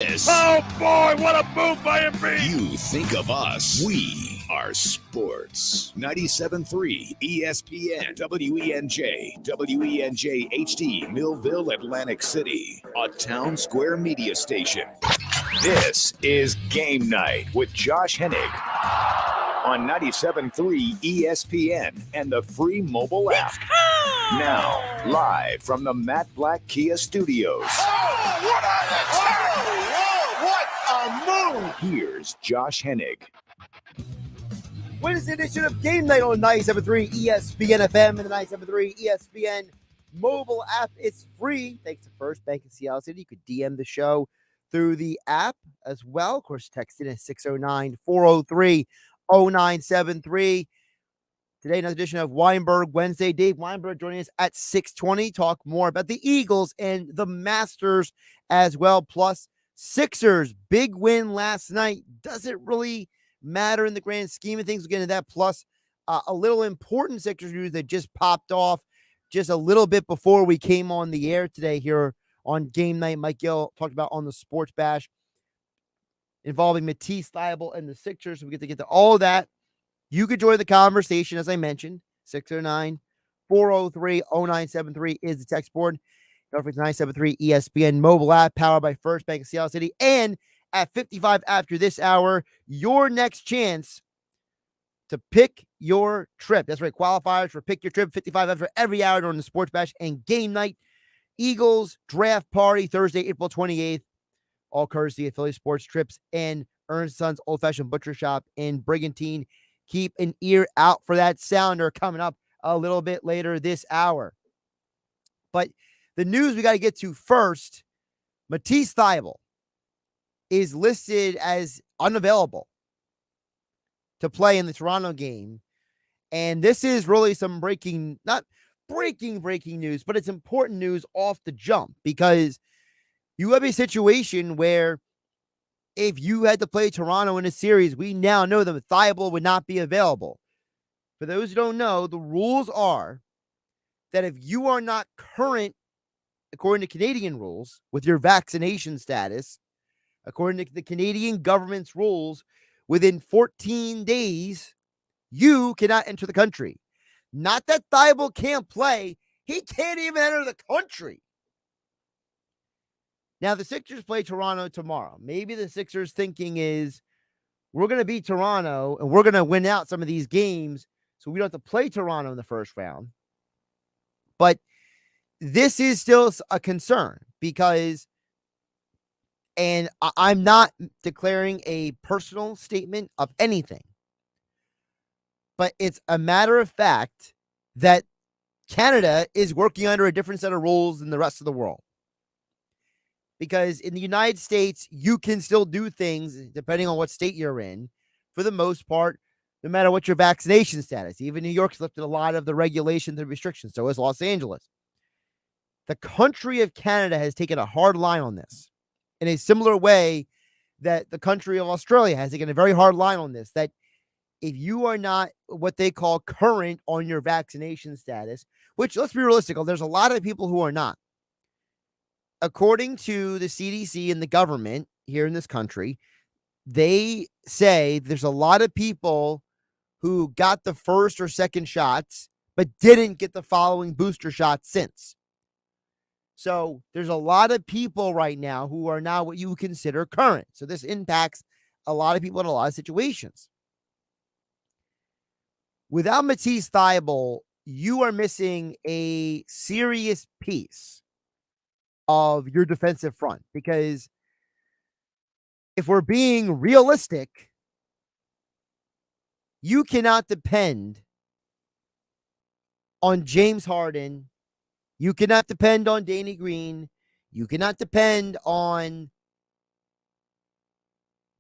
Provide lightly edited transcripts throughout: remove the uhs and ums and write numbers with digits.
This. Oh boy, what a move by Embiid. You think of us. We are sports. 97.3 ESPN, WENJ, WENJ HD, Millville, Atlantic City, a town square media station. This is Game Night with Josh Hennig on 97.3 ESPN and the free mobile app. Now, live from the Matt Black Kia Studios. What a move. Here's Josh Hennig. Wednesday edition of Game Night on 97.3 ESPN FM and the 97.3 ESPN mobile app. It's free. Thanks to First Bank in Seattle City. You could DM the show through the app as well. Of course, text in at 609-403-0973. Today, another edition of Weinberg Wednesday. Dave Weinberg joining us at 6:20. Talk more about the Eagles and the Masters as well. Plus, Sixers, big win last night. Does it really matter in the grand scheme of things? We'll get into that. Plus, a little important Sixers news that just popped off just a little bit before we came on the air today here on Game Night. Mike Gill talked about on the Sports Bash involving Matisse Thybulle and the Sixers. So we get to all of that. You could join the conversation, as I mentioned. 609-403-0973 is the text board. Don't forget the 973 ESPN mobile app powered by First Bank of Seattle City. And at 55 after this hour, your next chance to pick your trip. That's right, qualifiers for Pick Your Trip, 55 after every hour during the Sports Bash and Game Night. Eagles Draft Party, Thursday, April 28th. All courtesy of Philly Sports Trips and Ernst Son's Old Fashioned Butcher Shop in Brigantine. Keep an ear out for that sounder coming up a little bit later this hour. But the news we got to get to first, Matisse Thybulle is listed as unavailable to play in the Toronto game. And this is really some not breaking news, but it's important news off the jump, because you have a situation where if you had to play Toronto in a series, we now know that Thybulle would not be available. For those who don't know, the rules are that if you are not current, according to Canadian rules, with your vaccination status, according to the Canadian government's rules, within 14 days, you cannot enter the country. Not that Thybulle can't play. He can't even enter the country. Now, the Sixers play Toronto tomorrow. Maybe the Sixers' thinking is, we're going to beat Toronto and we're going to win out some of these games so we don't have to play Toronto in the first round. But this is still a concern because, and I'm not declaring a personal statement of anything, but it's a matter of fact that Canada is working under a different set of rules than the rest of the world. Because in the United States, you can still do things depending on what state you're in, for the most part, no matter what your vaccination status. Even New York's lifted a lot of the regulations and restrictions. So has Los Angeles. The country of Canada has taken a hard line on this in a similar way that the country of Australia has taken a very hard line on this, that if you are not what they call current on your vaccination status, which, let's be realistic, there's a lot of people who are not. According to the CDC and the government here in this country, they say there's a lot of people who got the first or second shots, but didn't get the following booster shots since. So there's a lot of people right now who are now what you would consider current. So this impacts a lot of people in a lot of situations. Without Matisse Thybulle, you are missing a serious piece of your defensive front, because if we're being realistic, you cannot depend on James Harden. You cannot depend on Danny Green. You cannot depend on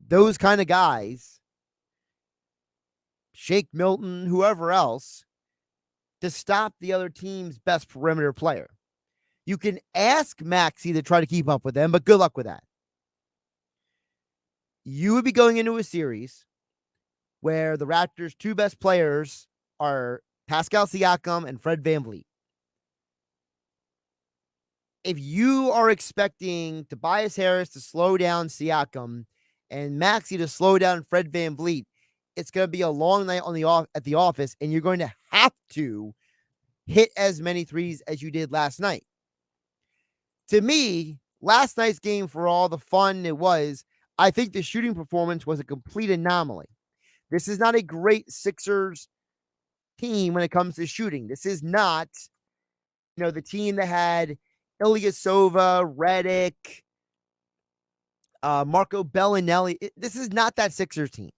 those kind of guys, Shake Milton, whoever else, to stop the other team's best perimeter player. You can ask Maxey to try to keep up with them, but good luck with that. You would be going into a series where the Raptors' two best players are Pascal Siakam and Fred VanVleet. if you are expecting Tobias Harris to slow down Siakam and Maxey to slow down Fred VanVleet, it's going to be a long night at the office, and you're going to have to hit as many threes as you did last night. To me, last night's game, for all the fun it was, I think the shooting performance was a complete anomaly. This is not a great Sixers team when it comes to shooting. This is not, the team that had Ilyasova, Redick, Marco Bellinelli. This is not that Sixers team.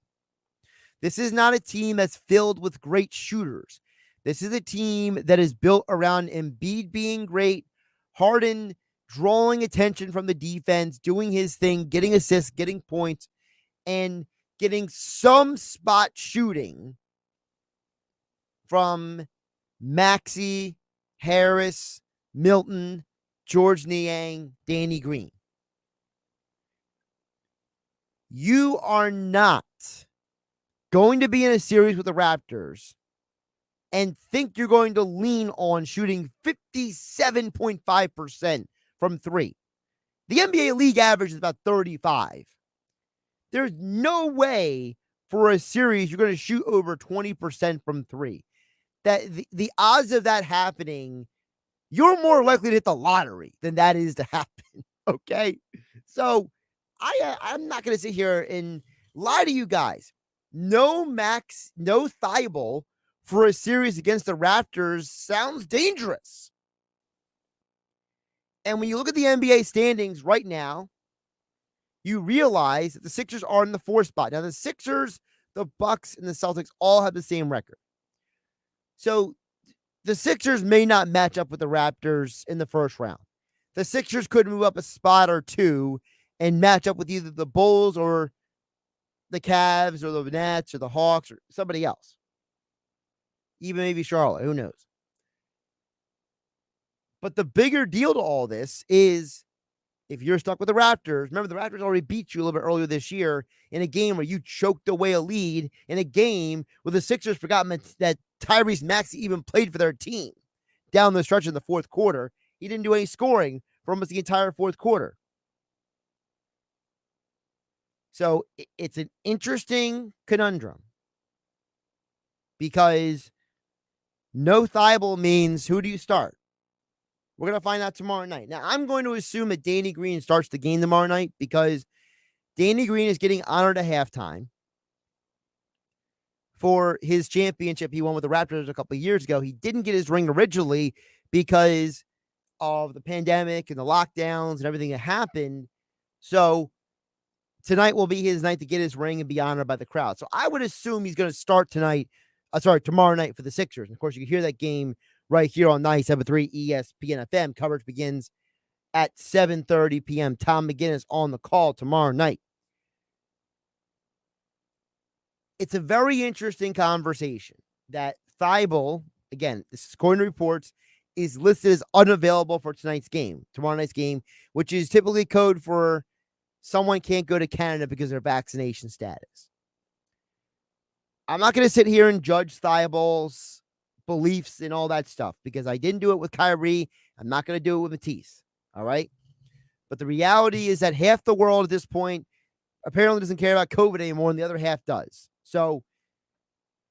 This is not a team that's filled with great shooters. This is a team that is built around Embiid being great, Harden drawing attention from the defense, doing his thing, getting assists, getting points, and getting some spot shooting from Maxey, Harris, Milton, George Niang, Danny Green. You are not going to be in a series with the Raptors and think you're going to lean on shooting 57.5% from three. The NBA league average is about 35. There's no way for a series you're going to shoot over 20% from three. That the odds of that happening, you're more likely to hit the lottery than that is to happen. Okay? So I'm not going to sit here and lie to you guys. No Thibault for a series against the Raptors sounds dangerous. And when you look at the NBA standings right now, you realize that the Sixers are in the 4th spot. Now, the Sixers, the Bucks, and the Celtics all have the same record. So the Sixers may not match up with the Raptors in the first round. The Sixers could move up a spot or two and match up with either the Bulls or the Cavs or the Nets or the Hawks or somebody else. Even maybe Charlotte. Who knows? But the bigger deal to all this is if you're stuck with the Raptors, remember the Raptors already beat you a little bit earlier this year in a game where you choked away a lead in a game where the Sixers forgot that Tyrese Maxey even played for their team down the stretch in the 4th quarter. He didn't do any scoring for almost the entire 4th quarter. So it's an interesting conundrum because no Thibault means who do you start? We're going to find out tomorrow night. Now, I'm going to assume that Danny Green starts the game tomorrow night because Danny Green is getting honored at halftime for his championship he won with the Raptors a couple of years ago. He didn't get his ring originally because of the pandemic and the lockdowns and everything that happened. So tonight will be his night to get his ring and be honored by the crowd. So I would assume he's going to start tomorrow night for the Sixers. And of course, you can hear that game right here on 97.3 ESPN FM. Coverage begins at 7:30 p.m. Tom McGinnis on the call tomorrow night. It's a very interesting conversation that Thibault, again, this is according to reports, is listed as unavailable for tomorrow night's game, which is typically code for someone can't go to Canada because of their vaccination status. I'm not going to sit here and judge Thibault's beliefs and all that stuff because I didn't do it with Kyrie. I'm not going to do it with Matisse. All right. But the reality is that half the world at this point apparently doesn't care about COVID anymore, and the other half does. So,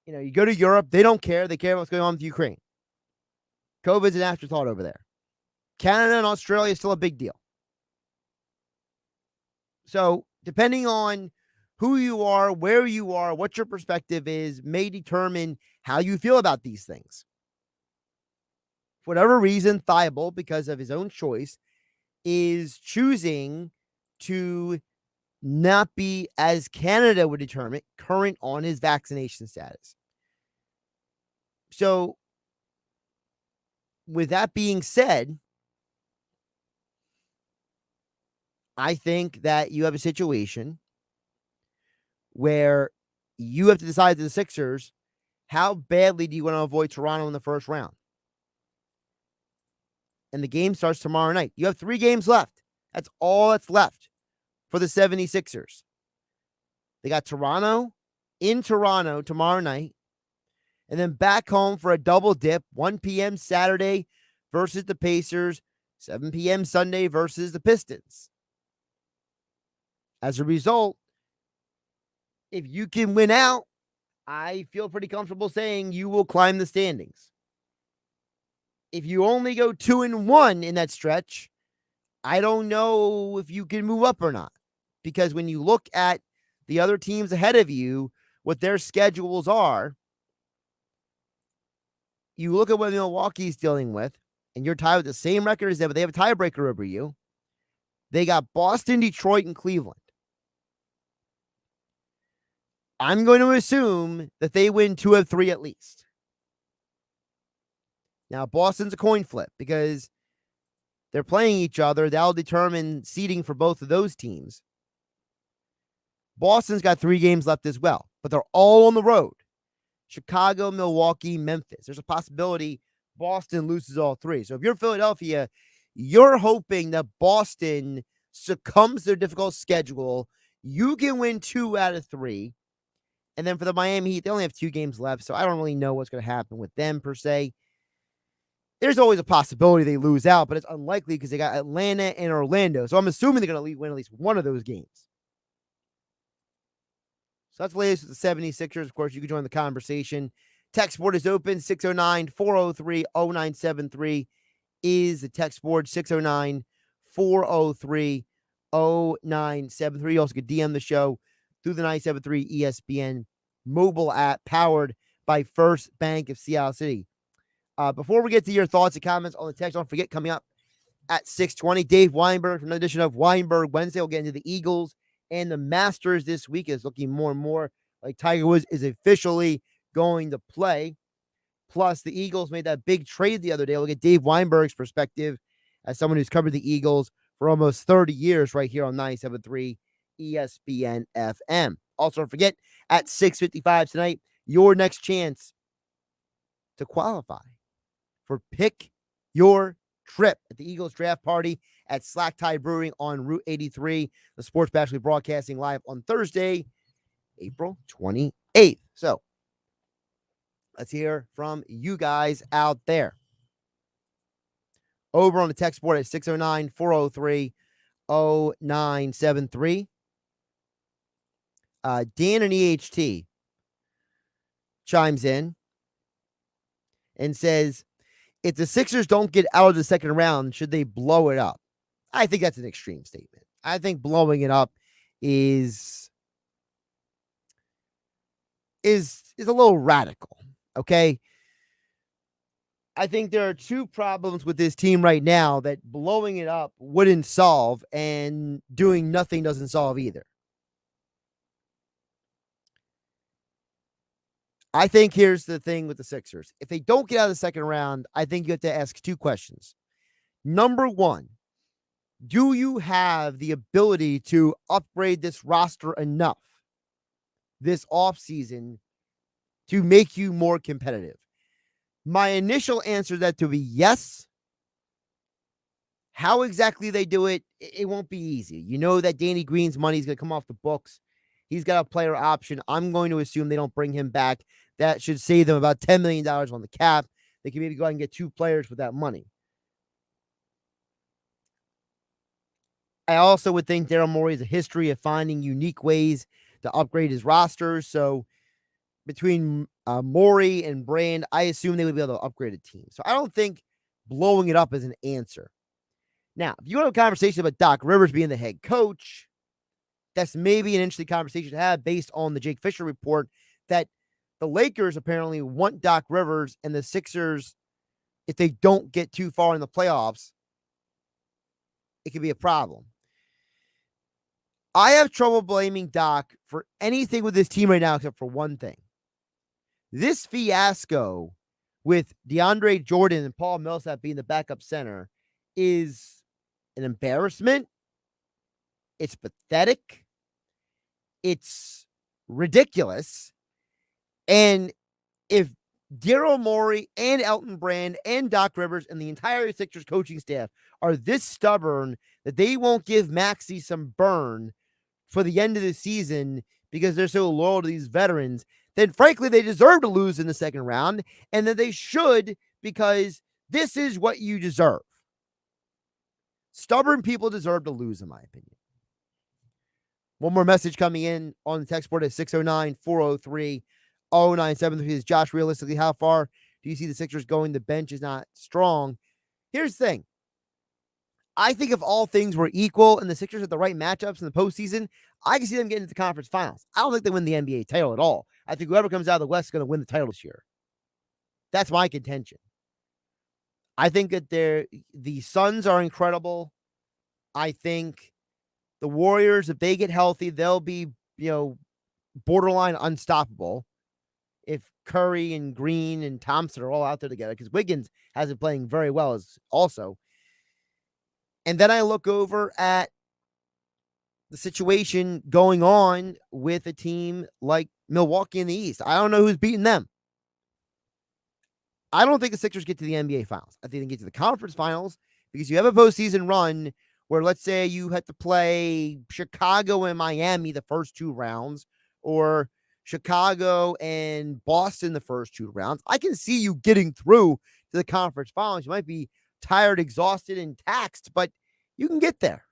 you go to Europe, they don't care. They care about what's going on with Ukraine. COVID's an afterthought over there. Canada and Australia is still a big deal. So, depending on who you are, where you are, what your perspective is, may determine how you feel about these things. For whatever reason, Thibault, because of his own choice, is choosing to not be, as Canada would determine, current on his vaccination status. So, with that being said, I think that you have a situation where you have to decide to the Sixers, how badly do you want to avoid Toronto in the first round? And the game starts tomorrow night. You have 3 games left. That's all that's left for the 76ers. They got Toronto in Toronto tomorrow night, and then back home for a double dip, 1 p.m. Saturday versus the Pacers, 7 p.m. Sunday versus the Pistons. As a result, if you can win out, I feel pretty comfortable saying you will climb the standings. If you only go 2-1 in that stretch, I don't know if you can move up or not. Because when you look at the other teams ahead of you, what their schedules are, you look at what Milwaukee's dealing with, and you're tied with the same record as them, but they have a tiebreaker over you. They got Boston, Detroit, and Cleveland. I'm going to assume that they win 2 of 3 at least. Now, Boston's a coin flip because they're playing each other. That'll determine seeding for both of those teams. Boston's got 3 games left as well, but they're all on the road. Chicago, Milwaukee, Memphis. There's a possibility Boston loses all 3. So if you're Philadelphia, you're hoping that Boston succumbs to their difficult schedule. You can win 2 out of 3. And then for the Miami Heat, they only have 2 games left, so I don't really know what's going to happen with them per se. There's always a possibility they lose out, but it's unlikely because they got Atlanta and Orlando. So I'm assuming they're going to win at least one of those games. So that's the latest with the 76ers. Of course, you can join the conversation. Text board is open. 609-403-0973 is the text board. 609-403-0973. You also can DM the show through the 97.3 ESPN mobile app powered by First Bank of Seattle City. Before we get to your thoughts and comments on the text, don't forget, coming up at 6:20, Dave Weinberg from another edition of Weinberg Wednesday. We'll get into the Eagles and the Masters this week. Is looking more and more like Tiger Woods is officially going to play. Plus, the Eagles made that big trade the other day. We'll get Dave Weinberg's perspective as someone who's covered the Eagles for almost 30 years right here on 97.3 ESPN FM. Also, don't forget, at 6:55 tonight, your next chance to qualify for Pick Your Trip at the Eagles draft party at Slack Tie Brewing on Route 83. The Sports Bash will be broadcasting live on Thursday, April 28th. So let's hear from you guys out there. Over on the text board at 609-403-0973. Dan and EHT chimes in and says, if the Sixers don't get out of the second round, should they blow it up? I think that's an extreme statement. I think blowing it up is a little radical, okay? I think there are 2 problems with this team right now that blowing it up wouldn't solve, and doing nothing doesn't solve either. I think here's the thing with the Sixers. If they don't get out of the second round, I think you have to ask 2 questions. Number 1, do you have the ability to upgrade this roster enough this offseason to make you more competitive? My initial answer to that to be yes. How exactly they do it, it won't be easy. You know that Danny Green's money is going to come off the books. He's got a player option. I'm going to assume they don't bring him back. That should save them about $10 million on the cap. They can maybe go out and get 2 players with that money. I also would think Daryl Morey has a history of finding unique ways to upgrade his roster. So between Morey and Brand, I assume they would be able to upgrade a team. So I don't think blowing it up is an answer. Now, if you want to have a conversation about Doc Rivers being the head coach, that's maybe an interesting conversation to have based on the Jake Fisher report that the Lakers apparently want Doc Rivers, and the Sixers, if they don't get too far in the playoffs, it could be a problem. I have trouble blaming Doc for anything with this team right now except for one thing. This fiasco with DeAndre Jordan and Paul Millsap being the backup center is an embarrassment. It's pathetic. It's ridiculous. And if Daryl Morey and Elton Brand and Doc Rivers and the entire Sixers coaching staff are this stubborn that they won't give Maxey some burn for the end of the season because they're so loyal to these veterans, then frankly, they deserve to lose in the second round, and that they should, because this is what you deserve. Stubborn people deserve to lose, in my opinion. One more message coming in on the text board at 609-403-0973 is Josh, realistically, how far do you see the Sixers going? The bench is not strong. Here's the thing. I think if all things were equal and the Sixers had the right matchups in the postseason, I can see them getting to the conference finals. I don't think they win the NBA title at all. I think whoever comes out of the West is going to win the title this year. That's my contention. I think that the Suns are incredible. I think the Warriors, if they get healthy, they'll be, borderline unstoppable if Curry and Green and Thompson are all out there together, because Wiggins has been playing very well also. And then I look over at the situation going on with a team like Milwaukee in the East. I don't know who's beating them. I don't think the Sixers get to the NBA Finals. I think they get to the conference finals because you have a postseason run where, let's say, you had to play Chicago and Miami the first 2 rounds, or Chicago and Boston the first 2 rounds. I can see you getting through to the conference finals. You might be tired, exhausted, and taxed, but you can get there.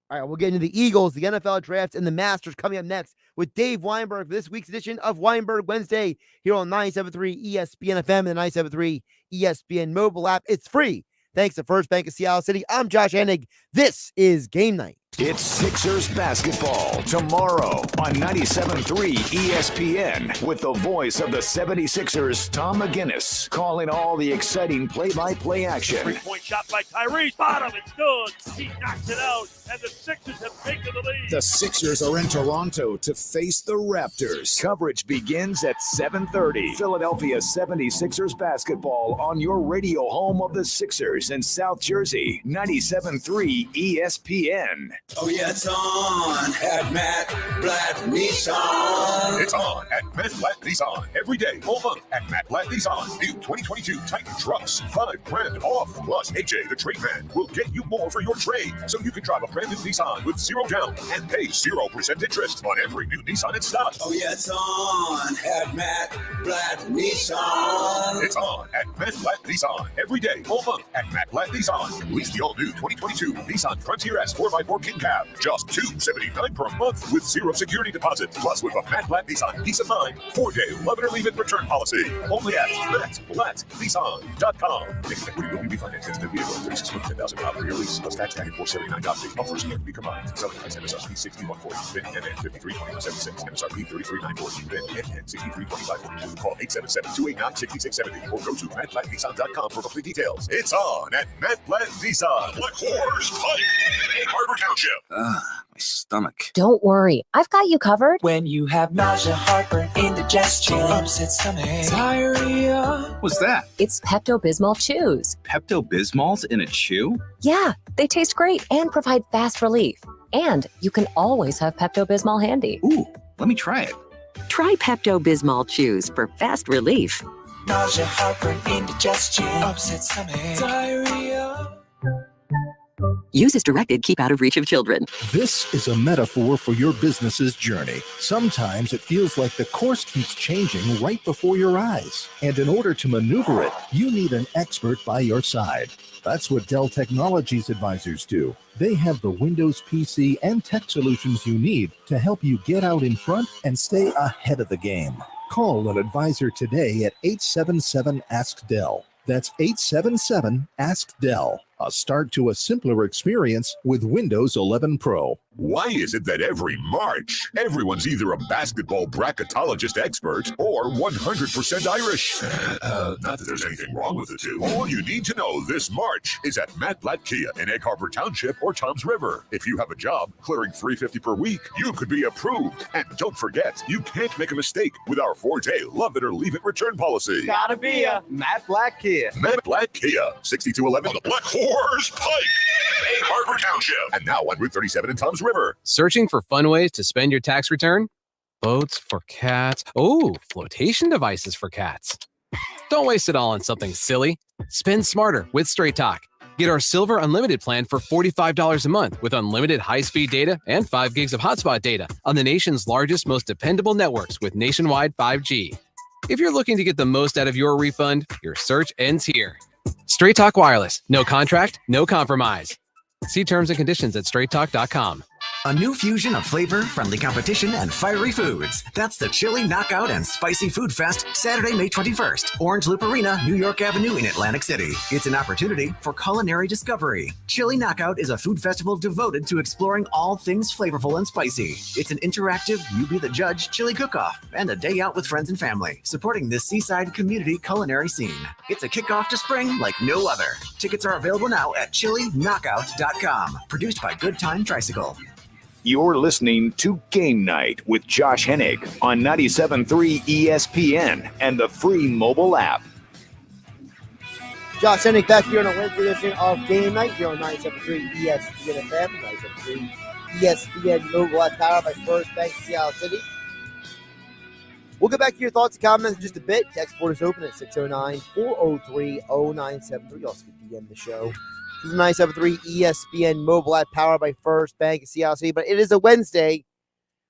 All right, we'll get into the Eagles, the NFL draft, and the Masters coming up next with Dave Weinberg for this week's edition of Weinberg Wednesday here on 97.3 ESPN FM and the 97.3 ESPN mobile app. It's free. Thanks to First Bank of Seattle City. I'm Josh Hennig. This is Game Night. It's Sixers basketball tomorrow on 97.3 ESPN with the voice of the 76ers, Tom McGinnis, calling all the exciting play-by-play action. Three-point shot by Tyrese. Bottom, it's good. He knocks it out, and the Sixers have taken the lead. The Sixers are in Toronto to face the Raptors. Coverage begins at 7:30. Philadelphia 76ers basketball on your radio home of the Sixers in South Jersey, 97.3 ESPN. Oh, yeah, it's on at Matt Blatt Nissan. It's on at Matt Blatt Nissan. Every day, all month at Matt Blatt Nissan. New 2022 Titan trucks. $5,000 off. Plus, AJ, the trade man, will get you more for your trade. So you can drive a brand new Nissan with 0 down and pay 0% interest on every new Nissan in stock. Oh, yeah, it's on at Matt Blatt Nissan. It's on at Matt Blatt Nissan. Every day, all month at Matt Blatt Nissan. Lease the all-new 2022 Nissan Frontier S 4x4 King Cab. Just $279 per month with 0 security deposit. Plus, with a Matt Blatt Nissan Peace of Mind 4-day love it or leave it return policy. Only at MattBlattNissan.com. Next equity will be refinanced into the vehicle. 36 months, $10,000 per year lease. Plus tax tag and $479. Offers can be combined. Selling price MSRP $61.40. Then NN $53.21.76. MSRP $33.940. Then NN $63.25.42. Call 877-289-6670 or go to MattBlattNissan.com for complete details. It's on at Matt Blatt Nissan. Black Horse Pike. Harbor Township. My stomach. Don't worry, I've got you covered. When you have nausea, heartburn, indigestion, upset stomach, diarrhea. What's that? It's Pepto-Bismol Chews. Pepto-Bismol's in a chew? Yeah, they taste great and provide fast relief. And you can always have Pepto-Bismol handy. Ooh, let me try it. Try Pepto-Bismol Chews for fast relief. Nausea, heartburn, indigestion, upset stomach, diarrhea. Use as directed. Keep out of reach of children. This is a metaphor for your business's journey. Sometimes it feels like the course keeps changing right before your eyes. And in order to maneuver it, you need an expert by your side. That's what Dell Technologies advisors do. They have the Windows PC and tech solutions you need to help you get out in front and stay ahead of the game. Call an advisor today at 877-ASK-DELL. That's 877-ASK-DELL. A start to a simpler experience with Windows 11 Pro. Why is it that every March, everyone's either a basketball bracketologist expert or 100% Irish? Not that there's anything wrong with the two. All you need to know this March is at Matt Blatt Kia in Egg Harbor Township or Toms River. If you have a job clearing $350 per week, you could be approved. And don't forget, you can't make a mistake with our 4-day love it or leave it return policy. Gotta be a Matt Blatt Kia. Matt Blatt Kia, 6211 on the Black Horse Pike, Egg Harbor Township. And now on Route 37 in Toms River. Searching for fun ways to spend your tax return? Boats for cats. Oh, flotation devices for cats. Don't waste it all on something silly. Spend smarter with Straight Talk. Get our Silver Unlimited plan for $45 a month with unlimited high-speed data and 5 gigs of hotspot data on the nation's largest, most dependable networks with nationwide 5G. If you're looking to get the most out of your refund, your search ends here. Straight Talk Wireless. No contract, no compromise. See terms and conditions at straighttalk.com. A new fusion of flavor, friendly competition, and fiery foods. That's the Chili Knockout and Spicy Food Fest, Saturday, May 21st. Orange Loop Arena, New York Avenue in Atlantic City. It's an opportunity for culinary discovery. Chili Knockout is a food festival devoted to exploring all things flavorful and spicy. It's an interactive, you be the judge, chili cook-off, and a day out with friends and family, supporting this seaside community culinary scene. It's a kickoff to spring like no other. Tickets are available now at chilliknockout.com. Produced by Good Time Tricycle. You're listening to Game Night with Josh Hennig on 97.3 ESPN and the free mobile app. Josh Hennig back here on a Wednesday edition of Game Night here on 97.3 ESPN FM, 97.3 ESPN mobile app, powered by First Bank Seattle City. We'll get back to your thoughts and comments in just a bit. Text board is open at 609-403-0973. Also can DM the show. This is 97.3 ESPN mobile app, powered by First Bank Seattle City. But it is a Wednesday,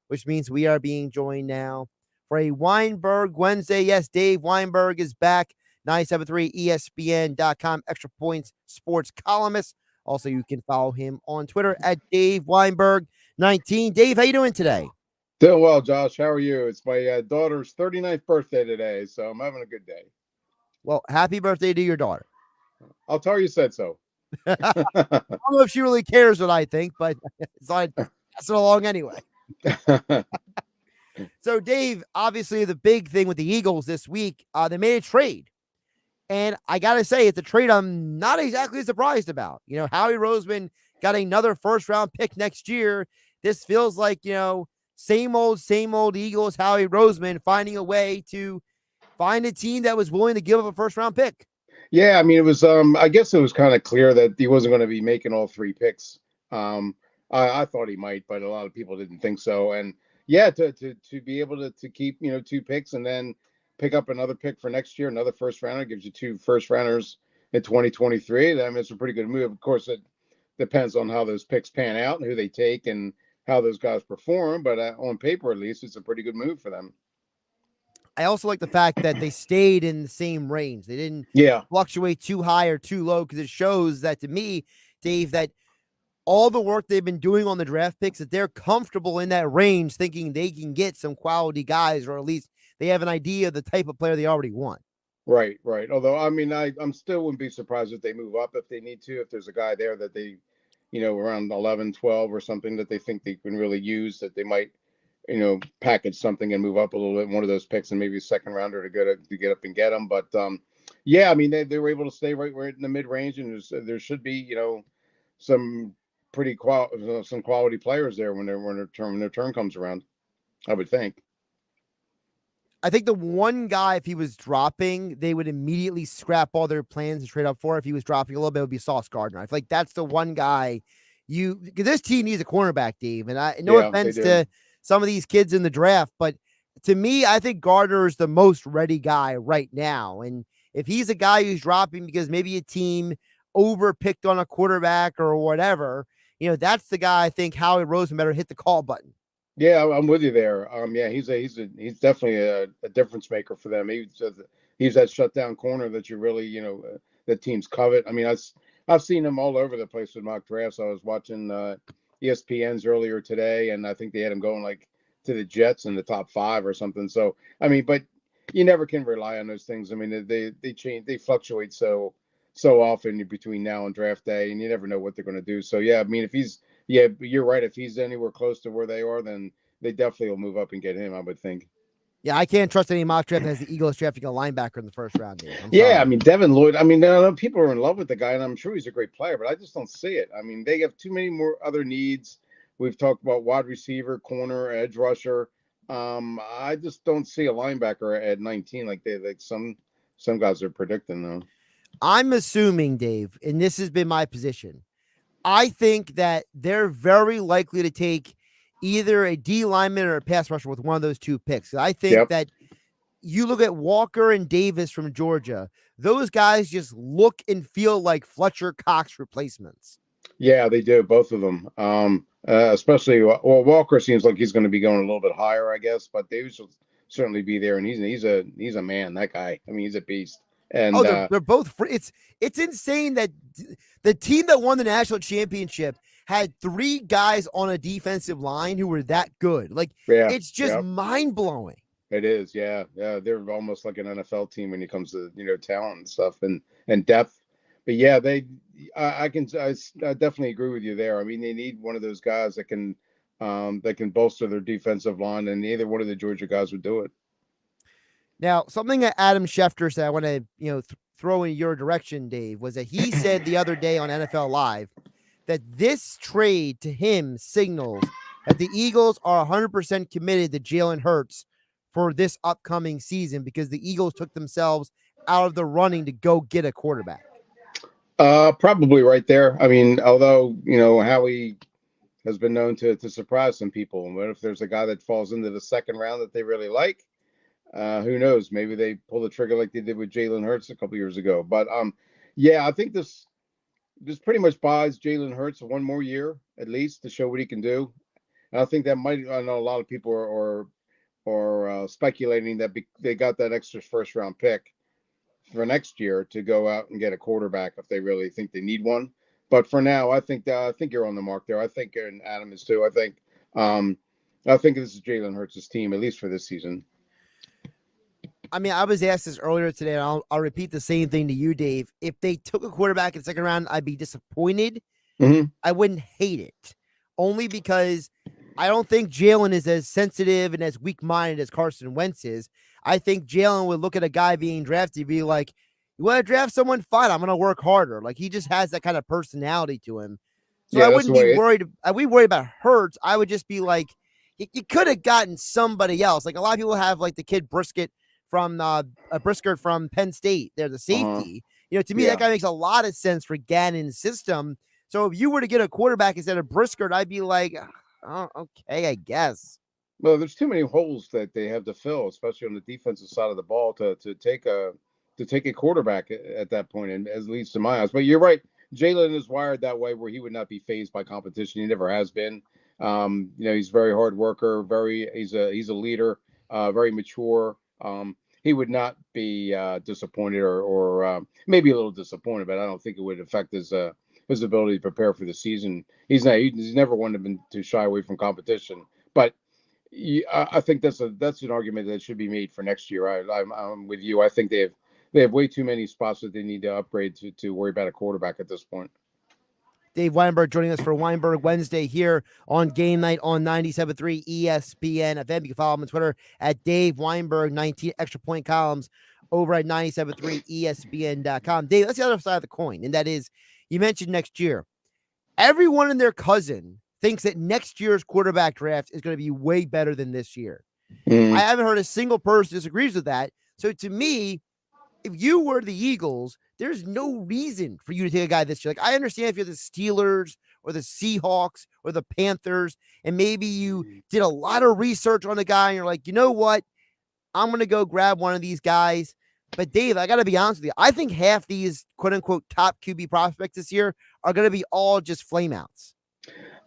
which means we are being joined now for a Weinberg Wednesday. Yes, Dave Weinberg is back. 97.3 ESPN.com, Extra Points sports columnist. Also, you can follow him on Twitter at Dave Weinberg 19. Dave, how you doing today? Doing well, Josh. How are you? It's my daughter's 39th birthday today, so I'm having a good day. Well, happy birthday to your daughter. I'll tell her you said so. I don't know if she really cares what I think, but so I pass it along anyway. So, Dave, obviously the big thing with the Eagles this week, they made a trade. And I got to say, it's a trade I'm not exactly surprised about. You know, Howie Roseman got another first-round pick next year. This feels like, you know, same old Eagles, Howie Roseman finding a way to find a team that was willing to give up a first-round pick. Yeah, I mean, it was. I guess it was kind of clear that he wasn't going to be making all three picks. I thought he might, but a lot of people didn't think so. And yeah, to be able to keep, you know, two picks and then pick up another pick for next year, another first rounder, gives you two first rounders in 2023. I mean, it's a pretty good move. Of course, it depends on how those picks pan out and who they take and how those guys perform. But on paper, at least, it's a pretty good move for them. I also like the fact that they stayed in the same range. They didn't fluctuate too high or too low, because it shows that, to me, Dave, that all the work they've been doing on the draft picks, that they're comfortable in that range, thinking they can get some quality guys, or at least they have an idea of the type of player they already want. Right. Although, I mean, I'm still wouldn't be surprised if they move up if they need to, if there's a guy there that they, you know, around 11, 12 or something that they think they can really use, that they might, you know, package something and move up a little bit, one of those picks, and maybe a second rounder to get up and get them. But yeah, I mean, they were able to stay right in the mid range, and there should be, you know, some pretty some quality players there when their turn comes around, I would think. I think the one guy, if he was dropping, they would immediately scrap all their plans and trade up for. If he was dropping a little bit, it would be Sauce Gardner. I feel like that's the one guy because this team needs a cornerback, Dave. And no offense to some of these kids in the draft, but to me, I think Gardner is the most ready guy right now. And if he's a guy who's dropping because maybe a team overpicked on a quarterback or whatever, you know, that's the guy I think Howie Roseman better hit the call button. Yeah, I'm with you there. Yeah, he's definitely a difference maker for them. He's that shutdown corner that you really, you know, that teams covet. I mean, I've seen him all over the place with mock drafts. I was watching ESPN's earlier today, and I think they had him going like to the Jets in the top 5 or something. So, I mean, but you never can rely on those things. I mean, they change, they fluctuate so often between now and draft day, and you never know what they're going to do. So, yeah, I mean, you're right. If he's anywhere close to where they are, then they definitely will move up and get him, I would think. Yeah, I can't trust any mock draft that has the Eagles drafting a linebacker in the first round. I mean, Devin Lloyd. I mean, people are in love with the guy, and I'm sure he's a great player, but I just don't see it. I mean, they have too many more other needs. We've talked about wide receiver, corner, edge rusher. I just don't see a linebacker at 19 like some guys are predicting, though. I'm assuming, Dave, and this has been my position, I think that they're very likely to take either a D lineman or a pass rusher with one of those two picks. I think that you look at Walker and Davis from Georgia, those guys just look and feel like Fletcher Cox replacements. Yeah, they do, both of them. Especially, Walker seems like he's going to be going a little bit higher, I guess, but Davis will certainly be there, and he's a man, that guy. I mean, he's a beast. And they're both free. It's insane that the team that won the national championship had 3 guys on a defensive line who were that good. Like, it's just mind blowing. It is, yeah. They're almost like an NFL team when it comes to talent and stuff and depth. But yeah, I definitely agree with you there. I mean, they need one of those guys that can bolster their defensive line, and neither one of the Georgia guys would do it. Now, something that Adam Schefter said, I want to throw in your direction, Dave, was that he said the other day on NFL Live that this trade to him signals that the Eagles are 100% committed to Jalen Hurts for this upcoming season because the Eagles took themselves out of the running to go get a quarterback. Probably right there. I mean, although, Howie has been known to surprise some people. And what if there's a guy that falls into the second round that they really like? Who knows? Maybe they pull the trigger like they did with Jalen Hurts a couple years ago. But yeah, I think this pretty much buys Jalen Hurts 1 more year at least to show what he can do. And I think that I know a lot of people are speculating that they got that extra first round pick for next year to go out and get a quarterback if they really think they need one. But for now, I think you're on the mark there. I think, and Adam is too. I think this is Jalen Hurts' team, at least for this season. I mean, I was asked this earlier today, and I'll repeat the same thing to you, Dave. If they took a quarterback in the second round, I'd be disappointed. Mm-hmm. I wouldn't hate it, only because I don't think Jalen is as sensitive and as weak-minded as Carson Wentz is. I think Jalen would look at a guy being drafted and be like, you want to draft someone? Fine, I'm going to work harder. Like, he just has that kind of personality to him. So I wouldn't be worried. I wouldn't worry about Hurts. I would just be like, you could have gotten somebody else. Like, a lot of people have, like, the kid Brisker from Penn State. They're the safety. To me, that guy makes a lot of sense for Gannon's system. So if you were to get a quarterback instead of Brisker, I'd be like, oh, okay, I guess. Well, there's too many holes that they have to fill, especially on the defensive side of the ball, to take a quarterback at that point, and at least in my eyes. But you're right. Jalen is wired that way, where he would not be fazed by competition. He never has been. He's a very hard worker. He's a leader. Very mature. He would not be disappointed or maybe a little disappointed, but I don't think it would affect his ability to prepare for the season. He's never one to shy away from competition. But I think that's an argument that should be made for next year. I'm with you. I think they have way too many spots that they need to upgrade to worry about a quarterback at this point. Dave Weinberg joining us for Weinberg Wednesday here on Game Night on 97.3 ESPN FM. You can follow him on Twitter at Dave Weinberg 19 extra point columns over at 97.3 ESPN.com. Dave, that's the other side of the coin, and that is, you mentioned next year. Everyone and their cousin thinks that next year's quarterback draft is going to be way better than this year. I haven't heard a single person disagrees with that. So to me, if you were the Eagles, there's no reason for you to take a guy this year. Like, I understand if you're the Steelers or the Seahawks or the Panthers, and maybe you did a lot of research on the guy and you're like, you know what? I'm going to go grab one of these guys. But Dave, I got to be honest with you. I think half these quote unquote top QB prospects this year are going to be all just flameouts.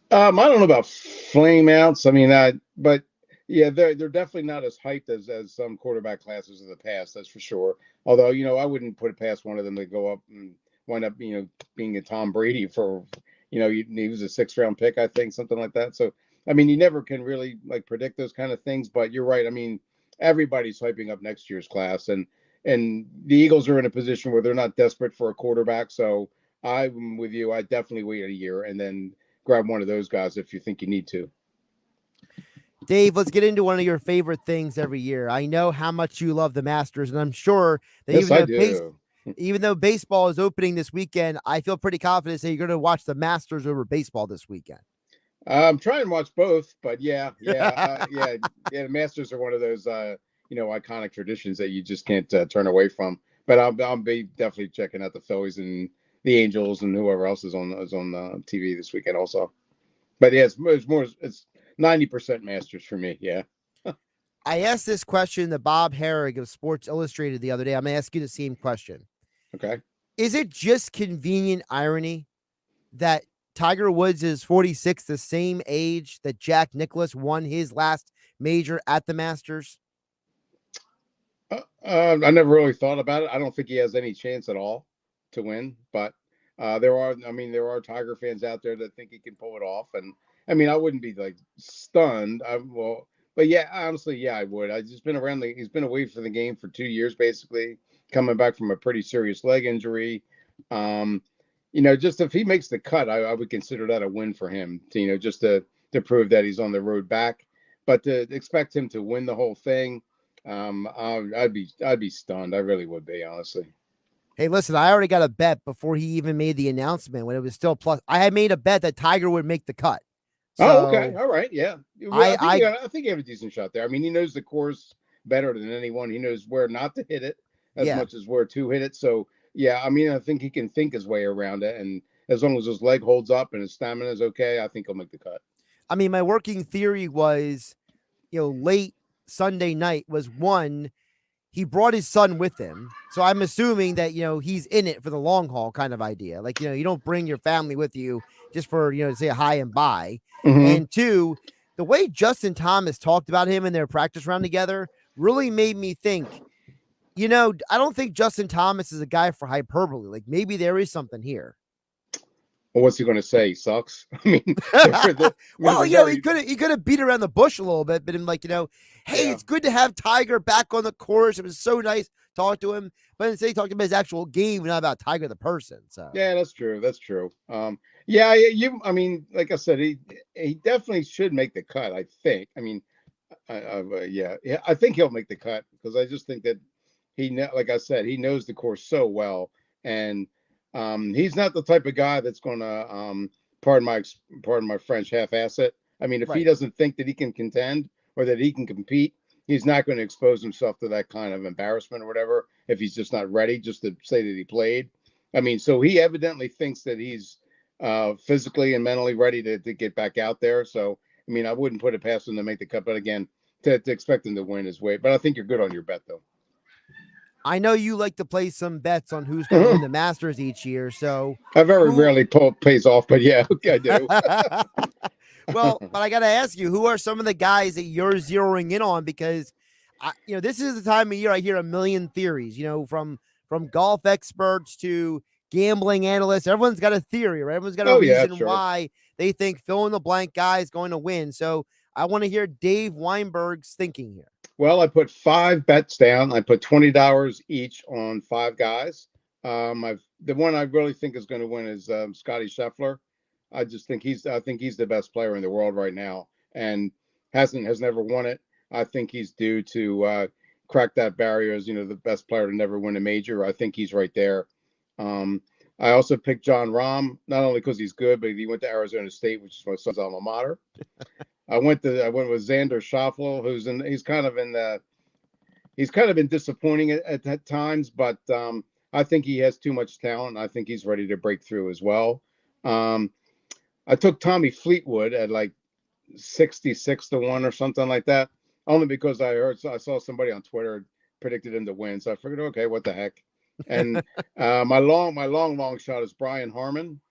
I don't know about flameouts. I mean, but yeah, they're definitely not as hyped as some quarterback classes of the past. That's for sure. Although, I wouldn't put it past one of them to go up and wind up, being a Tom Brady for, he was a 6th round pick, I think, something like that. So, I mean, you never can really predict those kind of things, but you're right. I mean, everybody's hyping up next year's class, and the Eagles are in a position where they're not desperate for a quarterback. So I'm with you. I definitely wait a year and then grab one of those guys if you think you need to. Dave, let's get into one of your favorite things every year. I know how much you love the Masters, and I'm sure that even though baseball is opening this weekend, I feel pretty confident that you're going to watch the Masters over baseball this weekend. I'm trying to watch both, but yeah. The Masters are one of those iconic traditions that you just can't turn away from. But I'll be definitely checking out the Phillies and the Angels and whoever else is on TV this weekend also. But yeah, it's 90% Masters for me. Yeah. I asked this question to Bob Herrig of Sports Illustrated the other day. I'm going to ask you the same question. Okay. Is it just convenient irony that Tiger Woods is 46, the same age that Jack Nicklaus won his last major at the Masters? I never really thought about it. I don't think he has any chance at all to win, but there are Tiger fans out there that think he can pull it off, and I mean, I wouldn't be like stunned. But yeah, honestly, yeah, I would. He's been away from the game for 2 years, basically, coming back from a pretty serious leg injury. Just if he makes the cut, I would consider that a win for him. Just to prove that he's on the road back, but to expect him to win the whole thing. I'd be stunned. I really would be, honestly. Hey, listen, I already got a bet before he even made the announcement when it was still plus. I had made a bet that Tiger would make the cut. So, okay. All right. Yeah. Well, I think you have a decent shot there. I mean, he knows the course better than anyone. He knows where not to hit it as much as where to hit it. So, yeah, I mean, I think he can think his way around it. And as long as his leg holds up and his stamina is okay, I think he'll make the cut. I mean, my working theory was, late Sunday night was one, he brought his son with him. So I'm assuming that, he's in it for the long haul kind of idea. Like, you don't bring your family with you just for, to say hi and bye. Mm-hmm. And two, the way Justin Thomas talked about him in their practice round together really made me think, I don't think Justin Thomas is a guy for hyperbole. Like maybe there is something here. Well, what's he going to say? He sucks. I mean, he could have beat around the bush a little bit, but I'm like, hey, it's good to have Tiger back on the course. It was so nice to talk to him, but instead he talked about his actual game, not about Tiger the person. So yeah, that's true. That's true. I mean, like I said, he definitely should make the cut. I think. I mean, I think he'll make the cut because I just think that like I said, he knows the course so well, and he's not the type of guy that's going to, pardon my French, half-ass it. I mean, if he doesn't think that he can contend or that he can compete, he's not going to expose himself to that kind of embarrassment or whatever if he's just not ready, just to say that he played. I mean, so he evidently thinks that he's physically and mentally ready to get back out there. So, I mean, I wouldn't put it past him to make the cut, but again, to expect him to win is way. But I think you're good on your bet, though. I know you like to play some bets on who's going to win the Masters each year. So I very rarely pays off, but yeah, I do. Well, but I got to ask you, who are some of the guys that you're zeroing in on? Because, this is the time of year I hear a million theories, from golf experts to gambling analysts. Everyone's got a theory, right? Everyone's got a reason why they think fill in the blank guy is going to win. So I want to hear Dave Weinberg's thinking here. Well, I put 5 bets down. I put $20 each on 5 guys. The one I really think is going to win is Scotty Scheffler. I think he's the best player in the world right now, and has never won it. I think he's due to crack that barrier as the best player to never win a major. I think he's right there. I also picked John Rahm, not only because he's good, but he went to Arizona State, which is my son's alma mater. I went with Xander Schauffele, he's kind of been disappointing at times, but I think he has too much talent. I think he's ready to break through as well. I took Tommy Fleetwood at like 66-1 or something like that, only because I saw somebody on Twitter predicted him to win, so I figured, okay, what the heck. And my long shot is Brian Harmon,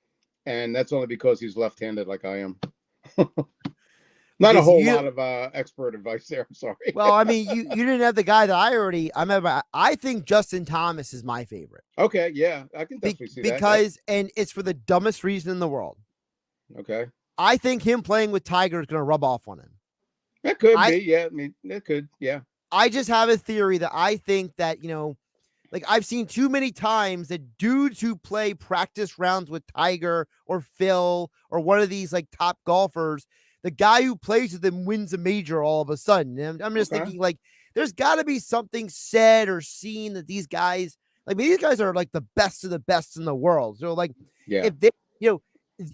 and that's only because he's left-handed like I am. Not a whole lot of expert advice there. I'm sorry. Well, I mean, you didn't have the guy that I think Justin Thomas is my favorite. Okay, yeah, I can definitely see that. And it's for the dumbest reason in the world. Okay. I think him playing with Tiger is going to rub off on him. That could be, yeah. I mean, it could, yeah. I just have a theory that I think that, like I've seen too many times that dudes who play practice rounds with Tiger or Phil or one of these like top golfers, the guy who plays with them wins a major all of a sudden. And I'm just thinking like there's got to be something said or seen that these guys, like these guys are like the best of the best in the world. So like if they,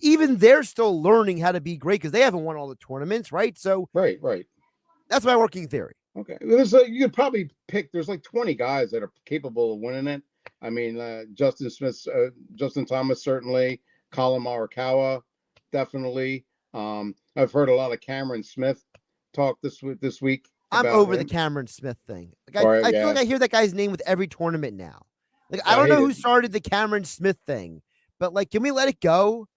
even they're still learning how to be great because they haven't won all the tournaments, right? So right. That's my working theory. Okay, you could probably pick. There's like 20 guys that are capable of winning it. I mean, Justin Thomas certainly, Colin Morikawa definitely. I've heard a lot of Cameron Smith talk this week. I'm over the Cameron Smith thing. Like I feel like I hear that guy's name with every tournament now. Like I don't know who started the Cameron Smith thing, but like, can we let it go?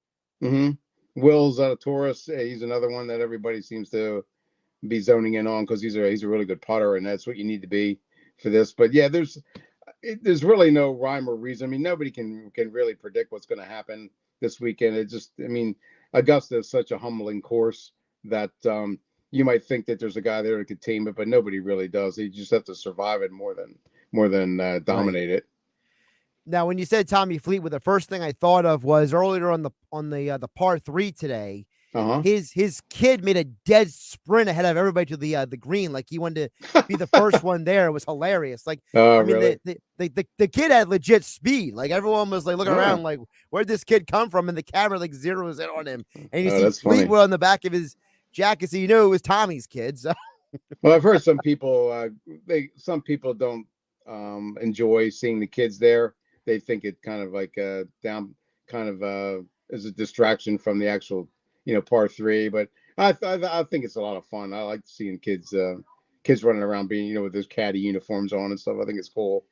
Mm-hmm. Will Zalatoris, he's another one that everybody seems to be zoning in on because he's a really good putter, and that's what you need to be for this. But yeah, there's really no rhyme or reason. I mean, nobody can really predict what's going to happen this weekend. I mean, Augusta is such a humbling course that you might think that there's a guy there to contain it, but nobody really does. You just have to survive it more than dominate it. Now, when you said Tommy Fleetwood, the first thing I thought of was earlier on the par 3 today. His kid made a dead sprint ahead of everybody to the green, like he wanted to be the first one there. It was hilarious. Like, I mean, really? the kid had legit speed. Like everyone was like looking around, like, where'd this kid come from? And the camera like zeroes in on him, and you see Fleetwood on the back of his jacket, so you know it was Tommy's kid. So. Well, I've heard some people don't enjoy seeing the kids there. They think it kind of like is a distraction from the actual par 3. But I think it's a lot of fun. I like seeing kids running around being with those caddy uniforms on and stuff. I think it's cool.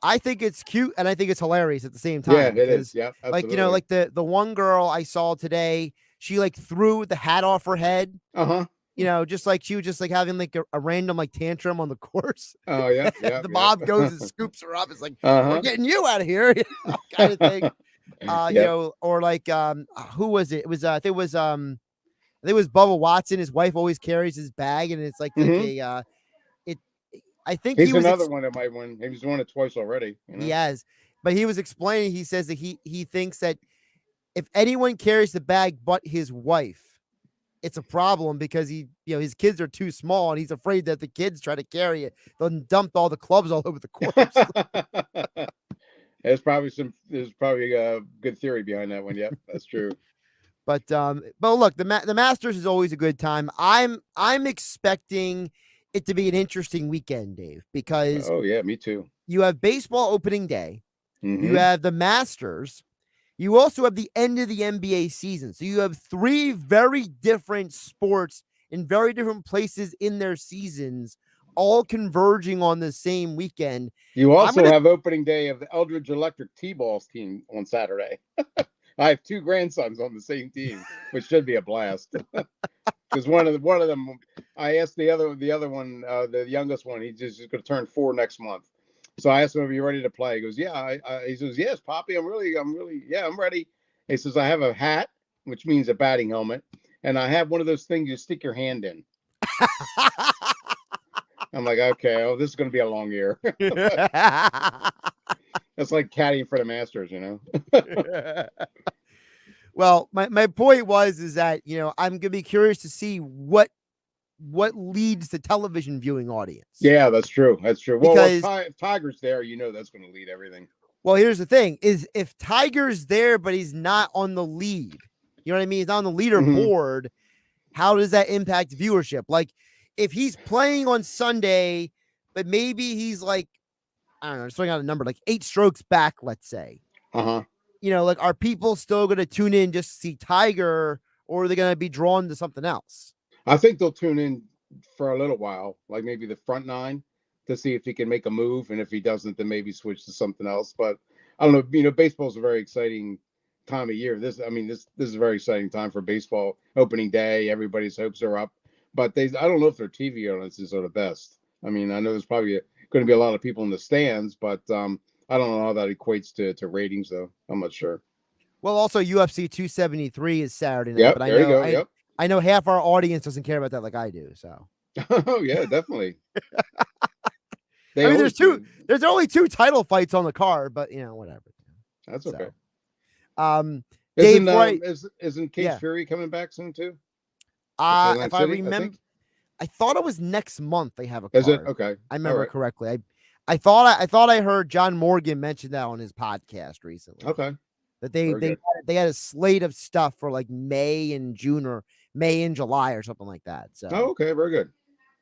I think it's cute and I think it's hilarious at the same time. Yeah, it is. Yeah, absolutely. Like, like the one girl I saw today, she like threw the hat off her head. Just like she was just like having like a random like tantrum on the course. Oh yeah. The mob goes and scoops her up. It's like, we're getting you out of here, kind of thing. Or like who was it? It was I think it was Bubba Watson. His wife always carries his bag, and it's like I think he's another one that might win. He's won it twice already. He has, but he was explaining. He says that he thinks that if anyone carries the bag but his wife, it's a problem because his kids are too small and he's afraid that the kids try to carry it. They'll dump all the clubs all over the course. There's probably a good theory behind that one. Yep, that's true. But look, the Masters is always a good time. I'm expecting it to be an interesting weekend, Dave, because me too. You have baseball opening day. You have the Masters. You also have the end of the NBA season. So you have 3 very different sports in very different places in their seasons, all converging on the same weekend. You also have opening day of the Eldridge Electric T-Balls team on Saturday. I have 2 grandsons on the same team, which should be a blast. Because one of them, I asked the other one, the youngest one, he's just going to turn 4 next month. So I asked him, "Are you ready to play?" He goes, "Yeah." He says, "Yes, Poppy, I'm ready." He says, "I have a hat, which means a batting helmet, and I have one of those things you stick your hand in." I'm like, okay, this is going to be a long year. That's like caddying for the Masters, Well, my point is that, I'm going to be curious to see what leads the television viewing audience. Yeah, that's true. That's true. Because, well, if Tiger's there, that's going to lead everything. Well, here's the thing is if Tiger's there, but he's not on the lead, you know what I mean? He's not on the leaderboard. How does that impact viewership? Like if he's playing on Sunday, but maybe he's like, I don't know, just throwing out a number, like 8 strokes back, let's say. Like, are people still going to tune in just to see Tiger, or are they going to be drawn to something else? I think they'll tune in for a little while, like maybe the front 9, to see if he can make a move, and if he doesn't, then maybe switch to something else. But I don't know. Baseball's a very exciting time of year. This is a very exciting time for baseball. Opening day, everybody's hopes are up. But I don't know if their TV audiences are the best. I mean, I know there's probably going to be a lot of people in the stands, but I don't know how that equates to ratings, though. I'm not sure. Well, also UFC 273 is Saturday night, but I know half our audience doesn't care about that like I do. So. Oh yeah, definitely. There's only 2 title fights on the card, but whatever. That's okay. Dave, isn't Cage Fury coming back soon too? If I remember, I thought it was next month they have a card. Is it? Okay. I remember correctly. I thought I heard John Morgan mention that on his podcast recently. Okay. That they had a slate of stuff for like May and June or May and July or something like that. So okay, very good.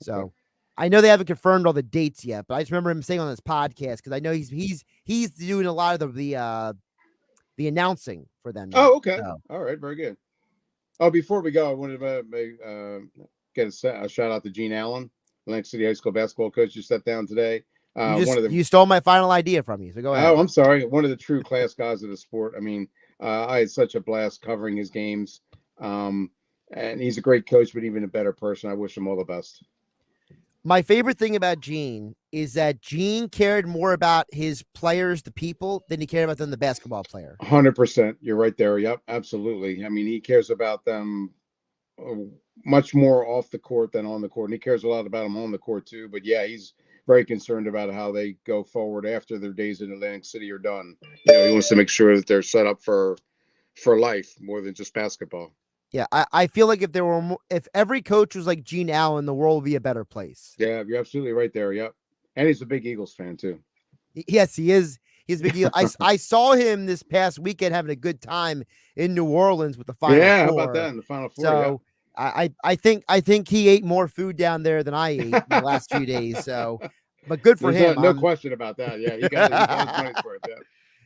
So I know they haven't confirmed all the dates yet, but I just remember him saying on this podcast because I know he's doing a lot of the announcing for them. Oh, okay. So. All right, very good. Oh, before we go, I wanted to get a shout out to Gene Allen, Atlantic City High School basketball coach, who stepped down today. You stole my final idea from you, so go ahead. Oh, I'm sorry. One of the true class guys of the sport. I mean, I had such a blast covering his games, and he's a great coach, but even a better person. I wish him all the best. My favorite thing about Gene is that Gene cared more about his players, the people, than he cared about them, the basketball player. 100%. You're right there. Yep, absolutely. I mean, he cares about them much more off the court than on the court. And he cares a lot about them on the court too. But yeah, he's very concerned about how they go forward after their days in Atlantic City are done. He wants to make sure that they're set up for life more than just basketball. Yeah, I feel like if every coach was like Gene Allen, the world would be a better place. Yeah, you're absolutely right there. Yep. And he's a big Eagles fan too. Yes, he is. He's a big Eagle. I saw him this past weekend having a good time in New Orleans with the Final Four. Yeah, how about that in the Final Four? So yeah. I think he ate more food down there than I ate in the last few days. So, but good for him. No question about that. Yeah, he got his money's worth. Yeah.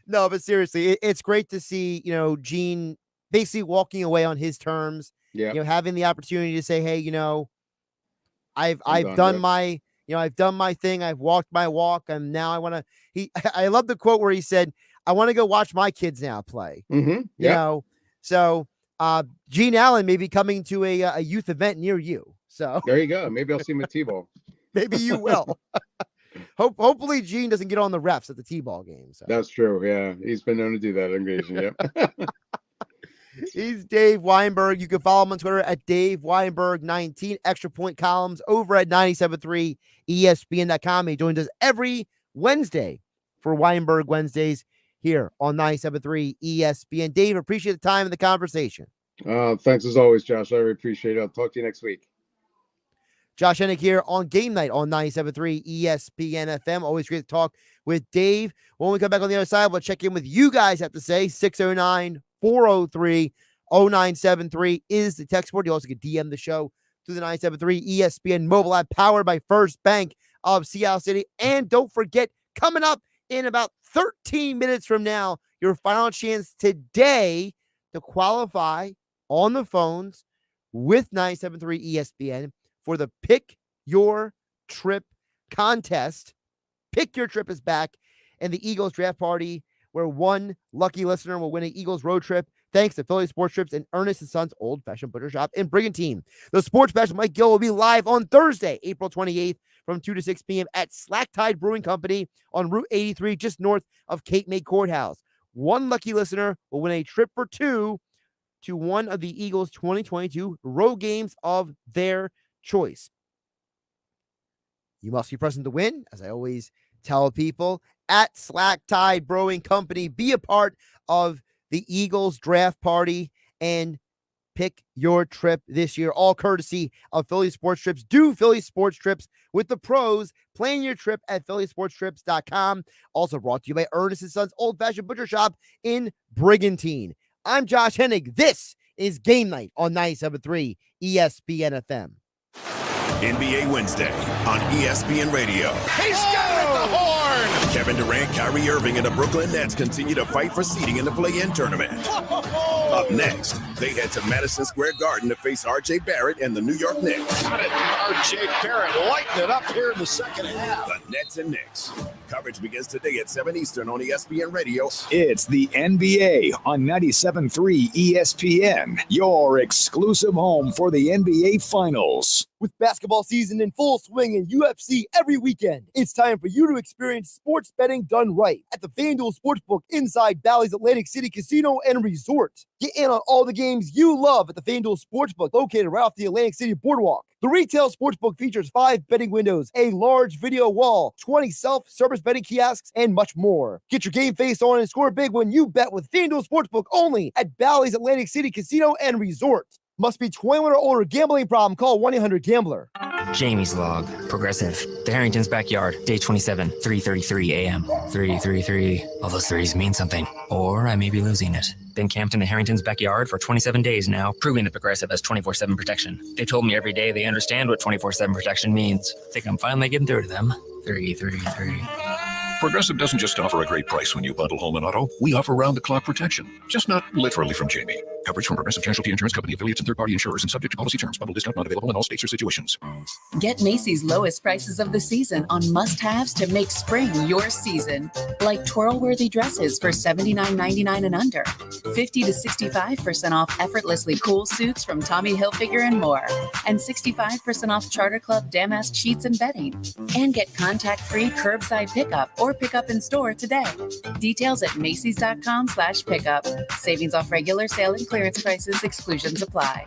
No, but seriously, it's great to see, Gene basically walking away on his terms. Yeah. Having the opportunity to say, hey, I've done my, I've done my thing. I've walked my walk. And now I want to, I love the quote where he said, I want to go watch my kids now play. Mm-hmm. Yeah. So Gene Allen may be coming to a youth event near you. So there you go. Maybe I'll see him at T-ball. Maybe you will. Hopefully Gene doesn't get on the refs at the T-ball game. So. That's true. Yeah. He's been known to do that on occasion. Yeah. He's Dave Weinberg. You can follow him on Twitter at Dave Weinberg19. Extra Point columns over at 97.3 ESPN.com. He joins us every Wednesday for Weinberg Wednesdays here on 97.3 ESPN. Dave, appreciate the time and the conversation. Thanks as always, Josh. I really appreciate it. I'll talk to you next week. Josh Hennig here on Game Night on 97.3 ESPN FM. Always great to talk with Dave. When we come back on the other side, we'll check in with you guys, have to say. 609-403-0973 is the text board. You also can DM the show through the 973 ESPN mobile app powered by First Bank of Seattle City. And don't forget, coming up in about 13 minutes from now, your final chance today to qualify on the phones with 973 ESPN for the Pick Your Trip contest. Pick Your Trip is back, and the Eagles draft party, where one lucky listener will win an Eagles road trip thanks to Philly Sports Trips and Ernest & Sons Old Fashioned Butcher Shop in Brigantine. The Sports Bash with Mike Gill will be live on Thursday, April 28th from 2 to 6 p.m. at Slack Tide Brewing Company on Route 83, just north of Cape May Courthouse. One lucky listener will win a trip for two to one of the Eagles' 2022 road games of their choice. You must be present to win, as I always tell people, at Slack Tide Brewing Company. Be a part of the Eagles draft party and pick your trip this year, all courtesy of Philly Sports Trips. Do Philly Sports Trips with the pros. Plan your trip at phillysportstrips.com. Also brought to you by Ernest & Sons Old Fashioned Butcher Shop in Brigantine. I'm Josh Hennig. This is Game Night on 97.3 ESPN FM. NBA Wednesday on ESPN Radio. He's got it at the horn! Kevin Durant, Kyrie Irving, and the Brooklyn Nets continue to fight for seeding in the play-in tournament. Up next, they head to Madison Square Garden to face R.J. Barrett and the New York Knicks. Got it, R.J. Barrett lighting it up here in the second half. The Nets and Knicks. Coverage begins today at 7 Eastern on ESPN Radio. It's the NBA on 97.3 ESPN, your exclusive home for the NBA Finals. With basketball season in full swing and UFC every weekend, it's time for you to experience sports betting done right at the FanDuel Sportsbook inside Bally's Atlantic City Casino and Resort. Get in on all the games you love at the FanDuel Sportsbook, located right off the Atlantic City Boardwalk. The retail sportsbook features 5 betting windows, a large video wall, 20 self-service betting kiosks, and much more. Get your game face on and score big when you bet with FanDuel Sportsbook only at Bally's Atlantic City Casino and Resort. Must be 21 or older. Gambling problem? Call 1-800-GAMBLER. Jamie's log. Progressive. The Harrington's backyard. Day 27. 3:33 a.m. 333. All those threes mean something. Or I may be losing it. Been camped in the Harrington's backyard for 27 days now, proving that Progressive has 24/7 protection. They told me every day they understand what 24/7 protection means. Think I'm finally getting through to them. 333. Progressive doesn't just offer a great price when you bundle home and auto. We offer round-the-clock protection, just not literally from Jamie. Coverage from Progressive Casualty Insurance Company, affiliates, and third-party insurers, and subject to policy terms. Bundle discount not available in all states or situations. Get Macy's lowest prices of the season on must-haves to make spring your season. Like twirl-worthy dresses for $79.99 and under. 50 to 65% off effortlessly cool suits from Tommy Hilfiger and more. And 65% off Charter Club damask sheets and bedding. And get contact-free curbside pickup or pickup in store today. Details at Macys.com/pickup. Savings off regular sale and clearance prices. Exclusions apply.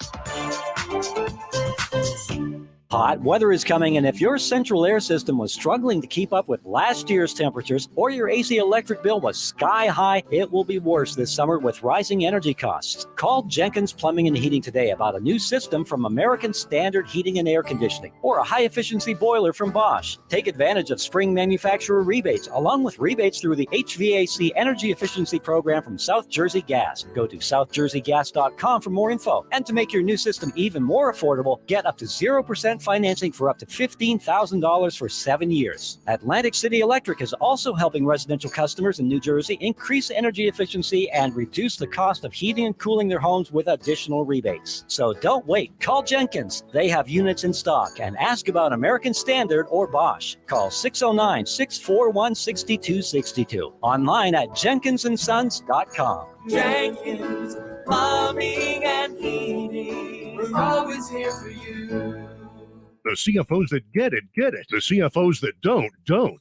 Hot weather is coming, and if your central air system was struggling to keep up with last year's temperatures or your AC electric bill was sky high, it will be worse this summer with rising energy costs. Call Jenkins Plumbing and Heating today about a new system from American Standard Heating and Air Conditioning or a high-efficiency boiler from Bosch. Take advantage of spring manufacturer rebates along with rebates through the HVAC Energy Efficiency Program from South Jersey Gas. Go to southjerseygas.com for more info. And to make your new system even more affordable, get up to 0% financing for up to $15,000 for 7 years. Atlantic City Electric is also helping residential customers in New Jersey increase energy efficiency and reduce the cost of heating and cooling their homes with additional rebates. So don't wait. Call Jenkins. They have units in stock, and ask about American Standard or Bosch. Call 609-641-6262. Online at jenkinsandsons.com. Jenkins Plumbing and Heating. We're always here for you. The CFOs that get it, get it. The CFOs that don't.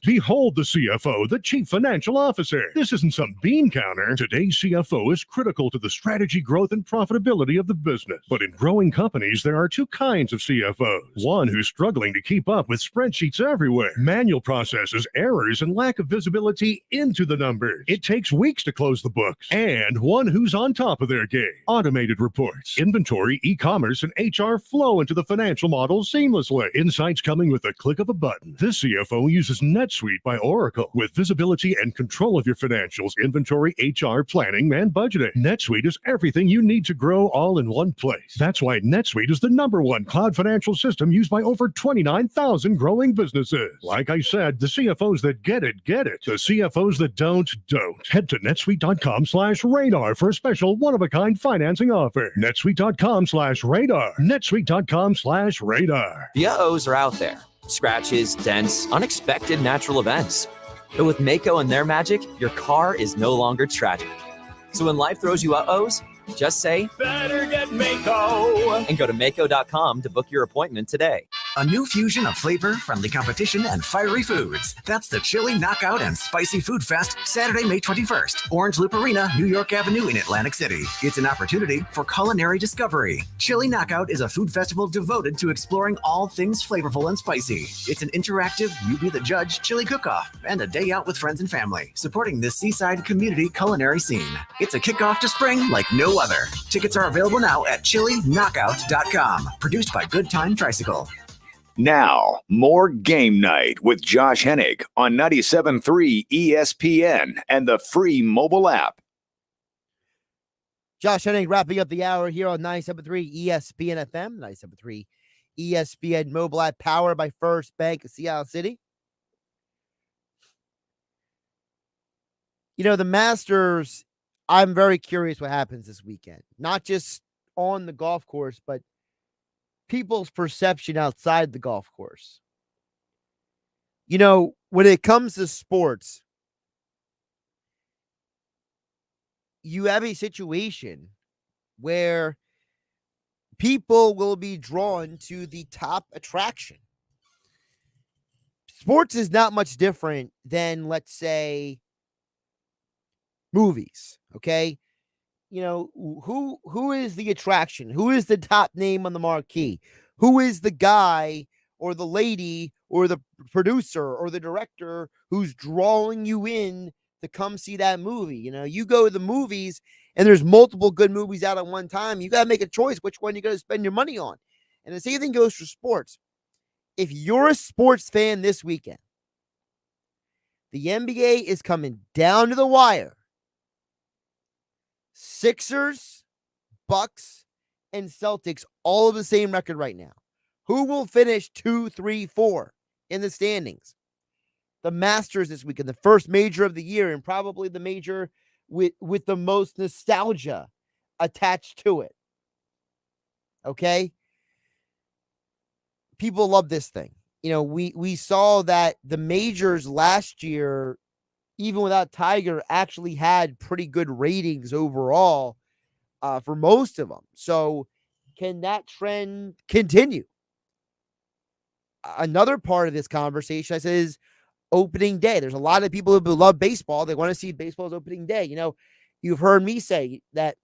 Behold the CFO, the Chief Financial Officer. This isn't some bean counter. Today's CFO is critical to the strategy, growth, and profitability of the business. But in growing companies, there are two kinds of CFOs. One who's struggling to keep up with spreadsheets everywhere, manual processes, errors, and lack of visibility into the numbers. It takes weeks to close the books. And one who's on top of their game. Automated reports, inventory, e-commerce, and HR flow into the financial model seamlessly. Insights coming with a click of a button. This CFO uses NetSuite by Oracle with visibility and control of your financials, inventory, HR, planning, and budgeting. NetSuite is everything you need to grow all in one place. That's why NetSuite is the #1 cloud financial system used by over 29,000 growing businesses. Like I said, the CFOs that get it, get it. The CFOs that don't. Head to netsuite.com/radar for a special one-of-a-kind financing offer. netsuite.com/radar. netsuite.com/radar. The uh-ohs are out there. Scratches, dents, unexpected natural events. But with Mako and their magic, your car is no longer tragic. So when life throws you uh-ohs, just say, better get Mako. And go to Mako.com to book your appointment today. A new fusion of flavor, friendly competition, and fiery foods. That's the Chili Knockout and Spicy Food Fest, Saturday, May 21st. Orange Loop Arena, New York Avenue in Atlantic City. It's an opportunity for culinary discovery. Chili Knockout is a food festival devoted to exploring all things flavorful and spicy. It's an interactive, you be the judge chili cook-off and a day out with friends and family, supporting this seaside community culinary scene. It's a kickoff to spring like no other. Tickets are available now at chilliknockout.com. Produced by Good Time Tricycle. Now, more Game Night with Josh Hennig on 97.3 ESPN and the free mobile app. Josh Hennig wrapping up the hour here on 97.3 ESPN FM, 97.3 ESPN mobile app, powered by First Bank of Seattle City. You know, the Masters, I'm very curious what happens this weekend. Not just on the golf course, but people's perception outside the golf course. You know, when it comes to sports, you have a situation where people will be drawn to the top attraction. Sports is not much different than, let's say, movies, okay? You know, who is the attraction? Who is the top name on the marquee? Who is the guy or the lady or the producer or the director who's drawing you in to come see that movie? You know, you go to the movies and there's multiple good movies out at one time. You got to make a choice which one you're going to spend your money on. And the same thing goes for sports. If you're a sports fan this weekend, the NBA is coming down to the wire. Sixers, Bucks, and Celtics all of the same record right now. Who will finish 2, 3, 4 in the standings? the Masters this weekend, the first major of the year, and probably the major with the most nostalgia attached to it. Okay? People love this thing. You know, we saw that the majors last year, even without Tiger, actually had pretty good ratings overall for most of them. So can that trend continue? Another part of this conversation, I said, is opening day. There's a lot of people who love baseball. They want to see baseball's opening day. You know, you've heard me say that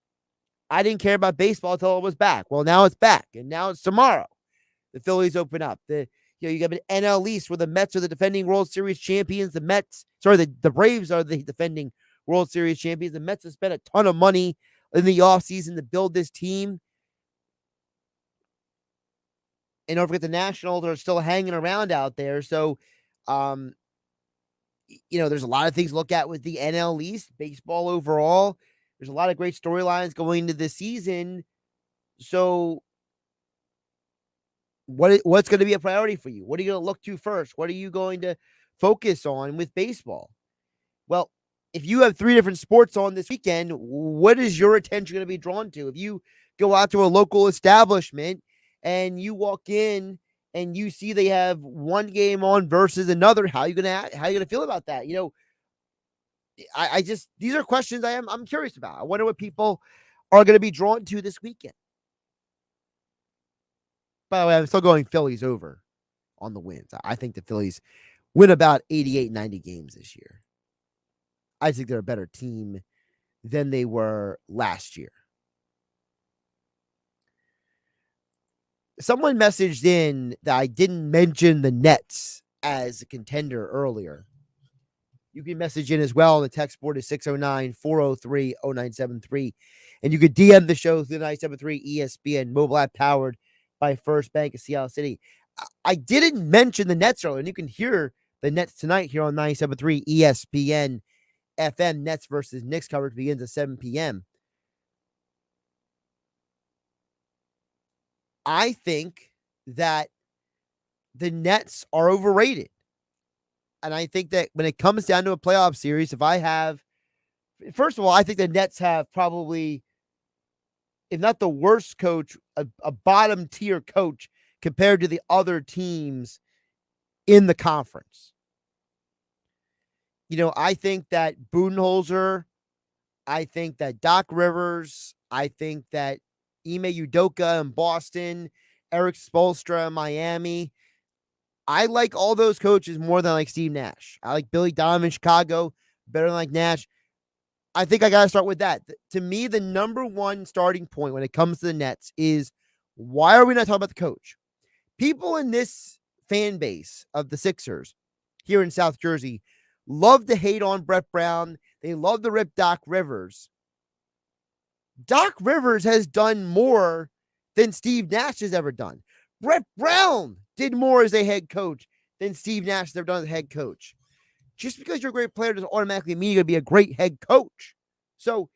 I didn't care about baseball until it was back. Well, now it's back, and now it's tomorrow. The Phillies open up. You have an NL East where the Mets are the defending World Series champions. The Braves are the defending World Series champions. The Mets have spent a ton of money in the offseason to build this team. And don't forget the Nationals are still hanging around out there. So, there's a lot of things to look at with the NL East, baseball overall. There's a lot of great storylines going into the season. So, what's going to be a priority for you? What are you going to look to first? What are you going to focus on with baseball? Well, if you have 3 different sports on this weekend, what is your attention going to be drawn to? If you go out to a local establishment and you walk in and you see they have one game on versus another, how are you gonna feel about that? You know, these are questions I'm curious about. I wonder what people are going to be drawn to this weekend. By the way, I'm still going Phillies over on the wins. I think the Phillies win about 88, 90 games this year. I think they're a better team than they were last year. Someone messaged in that I didn't mention the Nets as a contender earlier. You can message in as well. The text board is 609-403-0973. And you could DM the show through the 973 ESPN mobile app powered by First Bank of Seattle City. I didn't mention the Nets earlier, and you can hear the Nets tonight here on 973 ESPN FM. Nets versus Knicks coverage begins at 7 p.m. I think that the Nets are overrated. And I think that when it comes down to a playoff series, first of all, I think the Nets have probably, if not the worst coach, a bottom tier coach compared to the other teams in the conference. You know, I think that Budenholzer, I think that Doc Rivers, I think that Ime Udoka in Boston, Eric Spoelstra in Miami. I like all those coaches more than I like Steve Nash. I like Billy Donovan in Chicago better than like Nash. I think I got to start with that. To me, the number one starting point when it comes to the Nets is, why are we not talking about the coach? People in this fan base of the Sixers here in South Jersey love to hate on Brett Brown. They love to rip Doc Rivers. Doc Rivers has done more than Steve Nash has ever done. Brett Brown did more as a head coach than Steve Nash has ever done as a head coach. Just because you're a great player doesn't automatically mean you're going to be a great head coach. So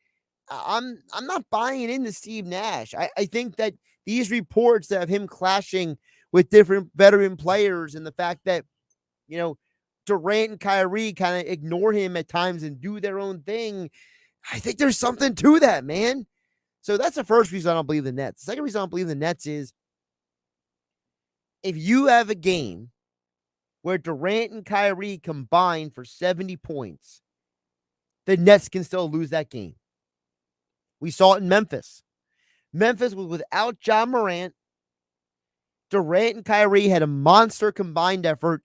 I'm not buying into Steve Nash. I think that these reports that have him clashing with different veteran players and the fact that, Durant and Kyrie kind of ignore him at times and do their own thing, I think there's something to that, man. So that's the first reason I don't believe the Nets. The second reason I don't believe the Nets is, if you have a game where Durant and Kyrie combine for 70 points, the Nets can still lose that game. We saw it in Memphis. Memphis was without John Morant. Durant and Kyrie had a monster combined effort,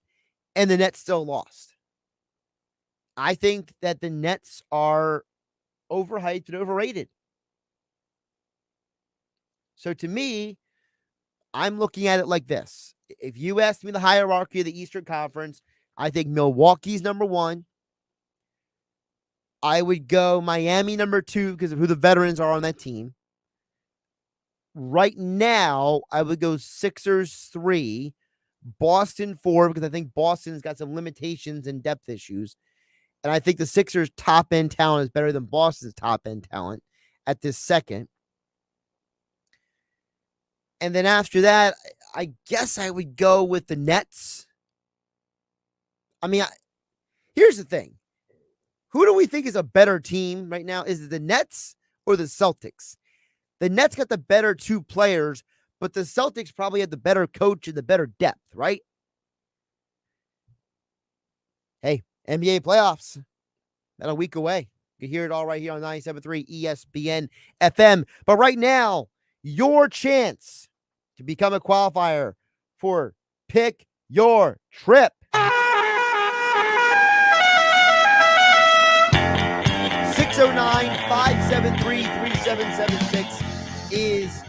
and the Nets still lost. I think that the Nets are overhyped and overrated. So to me, I'm looking at it like this. If you ask me the hierarchy of the Eastern Conference, I think Milwaukee's number 1. I would go Miami number 2 because of who the veterans are on that team. Right now, I would go Sixers 3, Boston 4, because I think Boston's got some limitations and depth issues. And I think the Sixers' top-end talent is better than Boston's top-end talent at this second. And then after that, I guess I would go with the Nets. I mean, Here's the thing. Who do we think is a better team right now? Is it the Nets or the Celtics? The Nets got the better two players, but the Celtics probably had the better coach and the better depth, right? Hey, NBA playoffs, about a week away. You can hear it all right here on 97.3 ESPN FM. But right now, your chance to become a qualifier for Pick Your Trip. 609-573-3776 is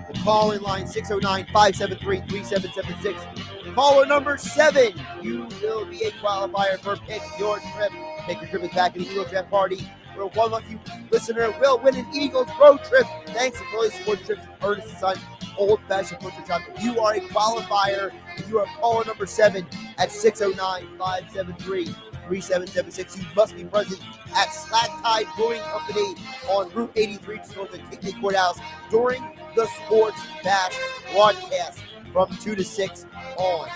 the call-in line. 609-573-3776. Caller number 7. You will be a qualifier for Pick Your Trip. Pick Your Trip is back in the Eagle Jet Party, where one lucky listener will win an Eagles road trip. Thanks to Philly Sports Trips and Ernest & Son Old-Fashioned Butcher Shop. You are a qualifier. You are caller number 7 at 609-573-3776. You must be present at Slack Tide Brewing Company on Route 83, just north of Kickley Courthouse, during the Sports Bash broadcast from 2 to 6 on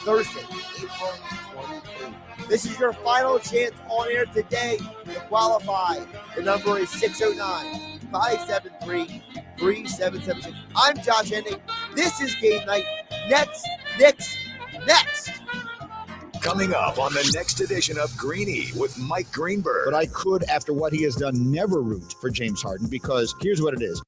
Thursday, April 23rd. This is your final chance on air today to qualify. The number is 609-573-3776. I'm Josh Hennig. This is Game Night. Next. Coming up on the next edition of Greeny with Mike Greenberg. But I could, after what he has done, never root for James Harden, because here's what it is.